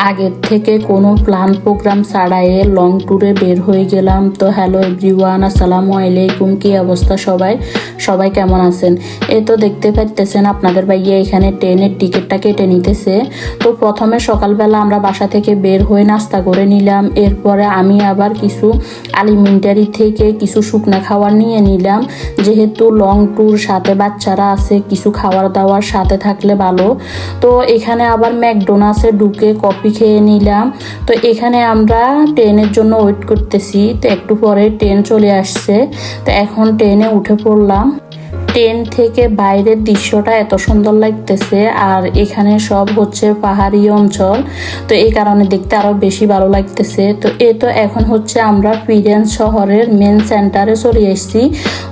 আগের থেকে কোনো প্ল্যান প্রোগ্রাম ছাড়াই লং ট্যুরে বের হয়ে গেলাম। তো হ্যালো এভরিওয়ান, আসসালামু আলাইকুম। কি অবস্থা সবাই কেমন আছেন? এই তো দেখতে পাইতেছেন আপনাদের ভাইয়া এখানে ট্রেনের টিকিটটা কেটে নিতেছে। তো প্রথমে সকালবেলা আমরা বাসা থেকে বের হয়ে নাস্তা করে নিলাম। এরপরে আমি আবার কিছু আলিমেন্টারি থেকে কিছু শুকনা খাবার নিয়ে নিলাম, যেহেতু লং ট্যুর, সাথে বাচ্চারা আছে, কিছু খাবার দাওয়ার সাথে থাকলে ভালো। তো এখানে আবার ম্যাকডোনাল্ডসে ঢুকে কফি খেয়ে নিলাম। তো এখানে আমরা ট্রেনের জন্য ওয়েট করতেছি। তো একটু পরে ট্রেন চলে আসছে। তো এখন ট্রেনে উঠে পড়লাম। ট্রেন থেকে বাইরের দৃশ্যটা এত সুন্দর লাগতেছে, আর এখানে সব হচ্ছে পাহাড়ি অঞ্চল, তো এই কারণে দেখতে আরো বেশি ভালো লাগতেছে। তো এখন হচ্ছে আমরা ফিরেন্স শহরের মেন সেন্টারে চলে এসেছি।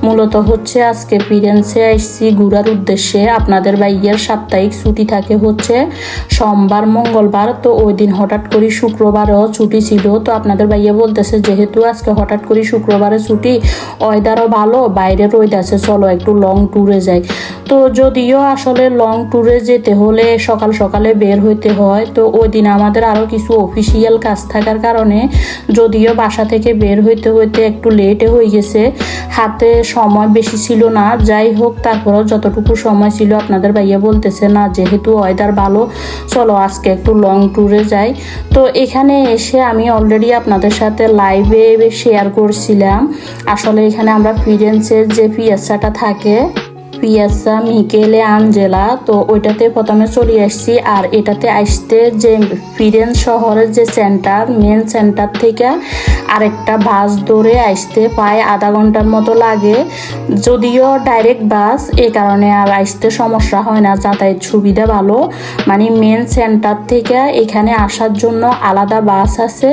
মূলত হচ্ছে আজকে ফিরেন্সে আসছি ঘোরার উদ্দেশ্যে। আপনাদের ভাইয়ার সাপ্তাহিক ছুটি থাকে হচ্ছে সোমবার মঙ্গলবার, তো ওই দিন হঠাৎ করে শুক্রবারও ছুটি ছিল। তো আপনাদের ভাইয়া বলতেছে যেহেতু আজকে হঠাৎ করে শুক্রবারে ছুটি, ওয়েদারও ভালো, বাইরের ওয়েদার আছে, চলো একটু লং ট্যুরে যাই। তো যদিও আসলে লং ট্যুরে যেতে হলে সকাল সকালে বের হইতে হয়। তো ওই দিন আমাদের আরও কিছু অফিসিয়াল কাজ থাকার কারণে যদিও বাসা থেকে বের হইতে একটু লেটে হয়ে গেছে, হাতে সময় বেশি ছিল না। যাই হোক, তারপরেও যতটুকু সময় ছিল আপনাদের ভাইয়া বলতেছে না যেহেতু ওয়েদার ভালো, চলো আজকে একটু লং ট্যুরে যাই। তো এখানে এসে আমি অলরেডি আপনাদের সাথে লাইভে শেয়ার করছিলাম। আসলে এখানে আমরা ফিরেন্সের যে পিয়াসাটা থাকে, পিয়াসা মিকেলে আঞ্জেলা, তো ওইটাতে প্রথমে চলে আসছি। আর এটাতে আসতে যে ফিরেন্স শহরের যে সেন্টার, মেন সেন্টার থেকে আরেকটা বাস ধরে আসতে প্রায় আধা ঘন্টার মতো লাগে। যদিও ডাইরেক্ট বাস, এই কারণে আর আসতে সমস্যা হয় না, যাতায়াত সুবিধা ভালো। মানে মেন সেন্টার থেকে এখানে আসার জন্য আলাদা বাস আছে,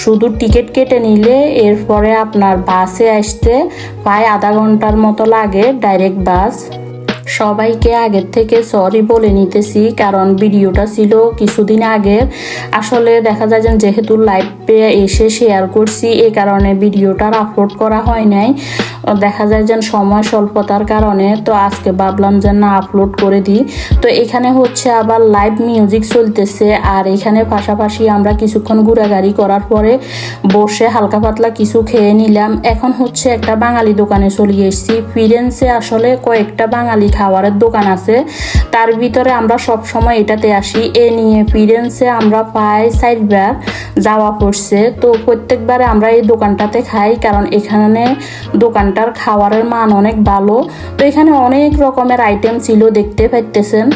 শুধু টিকিট কেটে নিলে এরপরে আপনার বাসে আসতে প্রায় আধা ঘন্টার মতো লাগে ডাইরেক্ট বাস। সবাইকে আগের থেকে সরি বলে নিতেছি, কারণ ভিডিওটা ছিল কিছুদিন আগের। আসলে দেখা যায় যেহেতু লাইভে এসে শেয়ার করছি, এই কারণে ভিডিওটার আপলোড করা হয় নাই। দেখা যায় সময় স্বল্পতার কারণে। তো আজকে ভাবলাম যে না, আপলোড করে দিই। তো এখানে হচ্ছে আবার লাইভ মিউজিক চলতেছে, আর এখানে পাশাপাশি আমরা কিছুক্ষণ ঘোরাঘুরি করার পরে বসে হালকা পাতলা কিছু খেয়ে নিলাম। এখন হচ্ছে একটা বাঙালি দোকানে চলে এসেছি। ফিরেন্সে আসলে কয়েকটা বাঙালি খাবারের দোকান আছে, তার ভিতরে আমরা সব সময় এটাতে আসি। এ নিয়ে ফিরেন্সে আমরা প্রায় 4 বার যাওয়া পড়ছে। তো প্রত্যেকবারে আমরা এই দোকানটাতে খাই, কারণ এখানে দোকানটার খাবারের মান অনেক ভালো। তো এখানে অনেক রকমের আইটেম ছিল, দেখতে পাইতেছেন।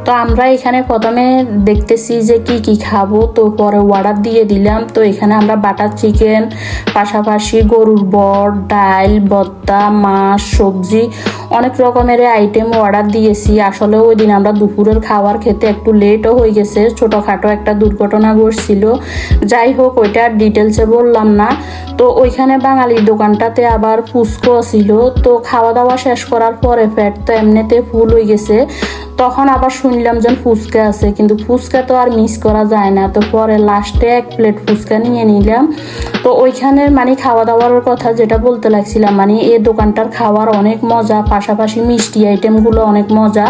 তো আমরা এখানে প্রথমে দেখতেছি যে কি খাবো, তো পরে অর্ডার দিয়ে দিলাম। তো এখানে আমরা বাটার চিকেন, পাশাপাশি গরুর বর, ডাল, ভর্তা, মাছ, সবজি, অনেক রকমের আইটেম অর্ডার দিয়েছি। আসলে ওই দিন আমরা দুপুরের খাবার খেতে একটু লেটও হয়ে গেছে, ছোটোখাটো একটা দুর্ঘটনা ঘটছিল। যাই হোক, ওইটা ডিটেলসে বললাম না। তো ওইখানে বাঙালির দোকানটাতে আবার ফুচকো ছিল। তো খাওয়া দাওয়া শেষ করার পরে পেট তো এমনিতে ফুল হয়ে গেছে, তখন আবার শুনলাম যে ফুচকা আছে, কিন্তু ফুচকা তো আর মিস করা যায় না। তো পরে লাস্টে 1 প্লেট ফুচকা নিয়ে নিলাম। তো ওইখানে খাওয়া দাওয়ার কথা যেটা বলতে লাগছিলাম, এই দোকানটার খাবার অনেক মজা, পাশাপাশি মিষ্টি আইটেমগুলো অনেক মজা।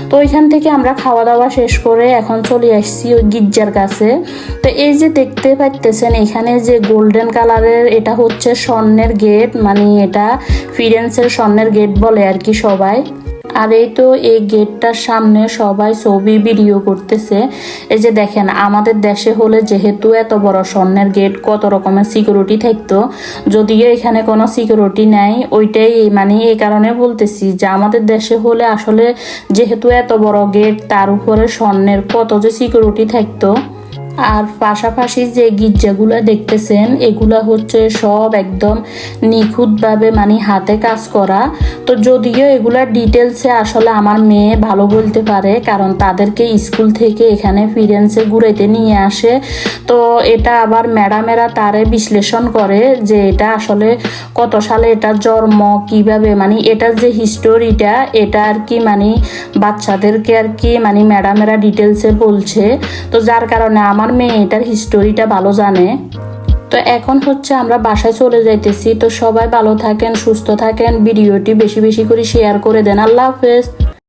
তো ওইখান থেকে আমরা খাওয়া দাওয়া শেষ করে এখন চলে আসছি ওই গির্জার কাছে। তো এই যে দেখতে পাইতেছেন এখানে যে গোল্ডেন কালারের, এটা হচ্ছে স্বর্ণের গেট, এটা ফিরেন্সের স্বর্ণের গেট বলে আর কি সবাই। আর এই তো এই গেটটার সামনে সবাই ছবি ভিডিও করতেছে। এই যে দেখেন, আমাদের দেশে হলে যেহেতু এত বড় স্বর্ণের গেট, কত রকমের সিকিউরিটি থাকতো, যদিও এখানে কোনো সিকিউরিটি নাই। ওইটাই এই কারণে বলতেছি যে আমাদের দেশে হলে আসলে যেহেতু এত বড় গেট, তার উপরে স্বর্ণের কত যে সিকিউরিটি থাকতো। আর পাশাপাশি যে গির্জাগুলো দেখতেছেন, এগুলা হচ্ছে সব একদম নিখুঁতভাবে হাতে কাজ করা। তো যদিও এগুলা ডিটেলসে আসলে আমার মেয়ে ভালো বলতে পারে, কারণ তাদেরকে স্কুল থেকে এখানে ফিরেন্সে ঘুরাইতে নিয়ে আসে। তো এটা আবার ম্যাডামেরা তারে বিশ্লেষণ করে যে এটা আসলে কত সালে এটা জন্ম, কিভাবে এটার যে হিস্টোরিটা, এটা আর কি বাচ্চাদেরকে আর কি ম্যাডামেরা ডিটেলসে বলছে। তো যার কারণে আমার মেয়ে এটার হিস্টোরিটা ভালো জানে। তো এখন হচ্ছে আমরা বাসায় চলে যাইতেছি। তো সবাই ভালো থাকেন, সুস্থ থাকেন, ভিডিওটি বেশি বেশি করে শেয়ার করে দেন। আল্লাহ হাফেজ।